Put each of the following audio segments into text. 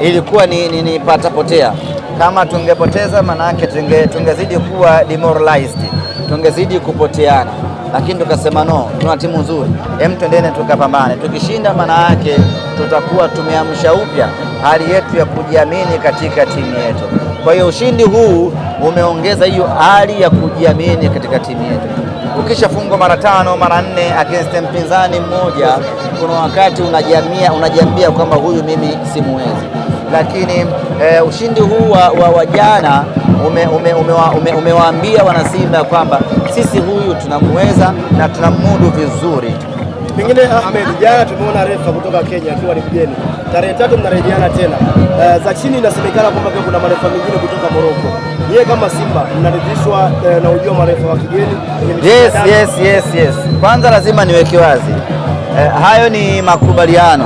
ilikuwa ni patapotea. Kama tungepoteza manake tungezidi kuwa demoralized, tungezidi kupoteana, lakini tukasema no, tuna timu nzuri, twendene tukapambane. Tukishinda manake tutakuwa tumeamsha upya hali yetu ya kujiamini katika timu yetu. Kwa hiyo ushindi huu umeongeza hiyo hali ya kujiamini katika timu yetu. Ukishafungwa mara 5 mara 4 against mpinzani mmoja, kuna wakati unajiambia kwamba huyu mimi simuwezi, lakini ushindi huu wa jana umewaambia wanasimba kwamba sisi huyu tunamuweza na tunamudu vizuri. Pengine Ahmed, jana tumeona refa kutoka Kenya akiwa ni mgeni, tarehe 3 mnarejeana tena. Za chini inasemekana kwamba kuna marefa mengine kutoka Morocco. Yeye kama Simba mnaridhishwa na ujio wa marefa wa kigeni? Yes. Kwanza lazima niweke wazi, hayo ni makubaliano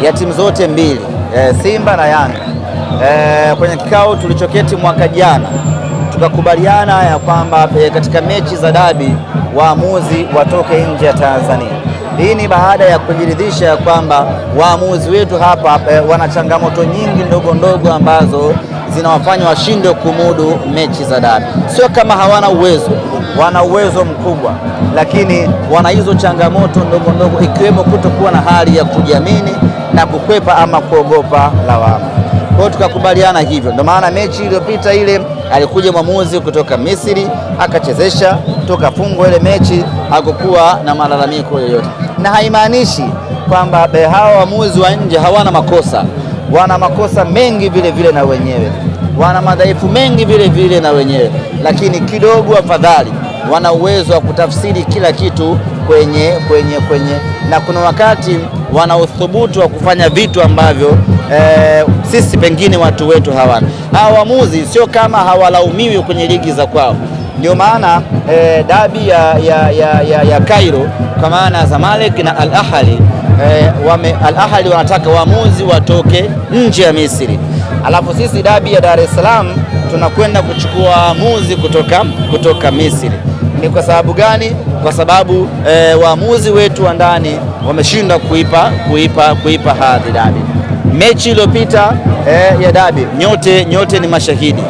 ya timu zote mbili, Simba na Yanga. Kwenye kikao tulichoketi mwaka jana tukakubaliana ya kwamba katika mechi za dabi waamuzi watoke nje ya Tanzania. Hii ni baada ya kujiridhisha kwamba waamuzi wetu hapa wana changamoto nyingi ndogo ndogo ambazo zinawafanya washinde kumudu mechi za dabi. Sio kama hawana uwezo, wana uwezo mkubwa, lakini wana hizo changamoto ndogo ndogo, ikiwemo kutokuwa na hali ya kujiamini na kukwepa ama kuogopa lawama. Kwa hiyo tukakubaliana hivyo. Ndio maana mechi iliyopita ile alikuja mwamuzi kutoka Misri akachezesha, tukafungwa ile mechi, hakukuwa na malalamiko yoyote. Na haimaanishi kwamba hawa waamuzi wa nje hawana makosa. Wana makosa mengi vile vile na wenyewe, wana madhaifu mengi vile vile na wenyewe, lakini kidogo afadhali wana uwezo wa kutafsiri kila kitu kwenye na kuna wakati wana uthubutu wa kufanya vitu ambavyo sisi pengine watu wetu hawana. Hawa waamuzi sio kama hawalaumiwi kwenye ligi za kwao. Ndio maana dabi ya Cairo kwa maana Zamalek na Al Ahly, Al Ahly wanataka waamuzi watoke nje ya Misri, alafu sisi dabi ya Dar es Salaam tunakwenda kuchukua waamuzi kutoka Misri. Ni kwa sababu gani? Kwa sababu waamuzi wetu wa ndani wameshindwa kuipa hadhi dabi. Mechi iliyopita ya dabi, nyote ni mashahidi.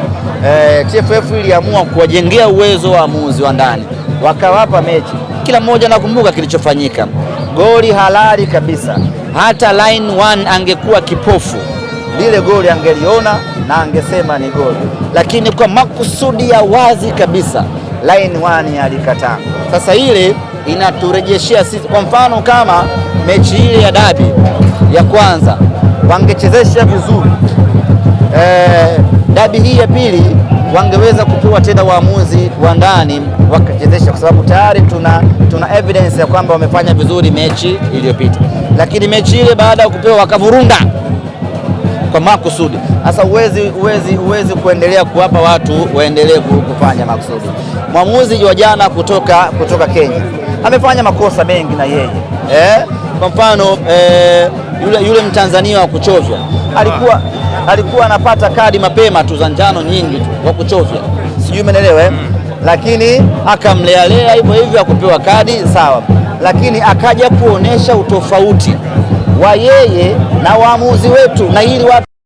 TFF iliamua kuwajengea uwezo waamuzi wa ndani, wakawapa mechi. Kila mmoja anakumbuka kilichofanyika, goli halali kabisa. Hata line 1 angekuwa kipofu, lile goli angeliona na angesema ni goli, lakini kwa makusudi ya wazi kabisa line 1 alikataa. Sasa ile inaturejeshea sisi, kwa mfano kama mechi ile ya dabi ya kwanza wangechezesha vizuri, dabi hii ya pili wangeweza kupewa tena waamuzi wa ndani wakachezesha, kwa sababu tayari tuna evidence ya kwamba wamefanya vizuri mechi iliyopita. Lakini mechi ile baada ya kupewa wakavurunda kwa makusudi. Sasa uwezi kuendelea kuwapa watu waendelee kufanya makusudi. Mwamuzi wa jana kutoka Kenya amefanya makosa mengi na yeye. Kwa mfano yule Mtanzania wa kuchovya alikuwa anapata kadi mapema tu za njano nyingi tu wa kuchovya, sijui umeelewa lakini akamlealea hivyo akupewa kadi sawa, lakini akaja kuonesha utofauti wa yeye na waamuzi wetu, na hili watu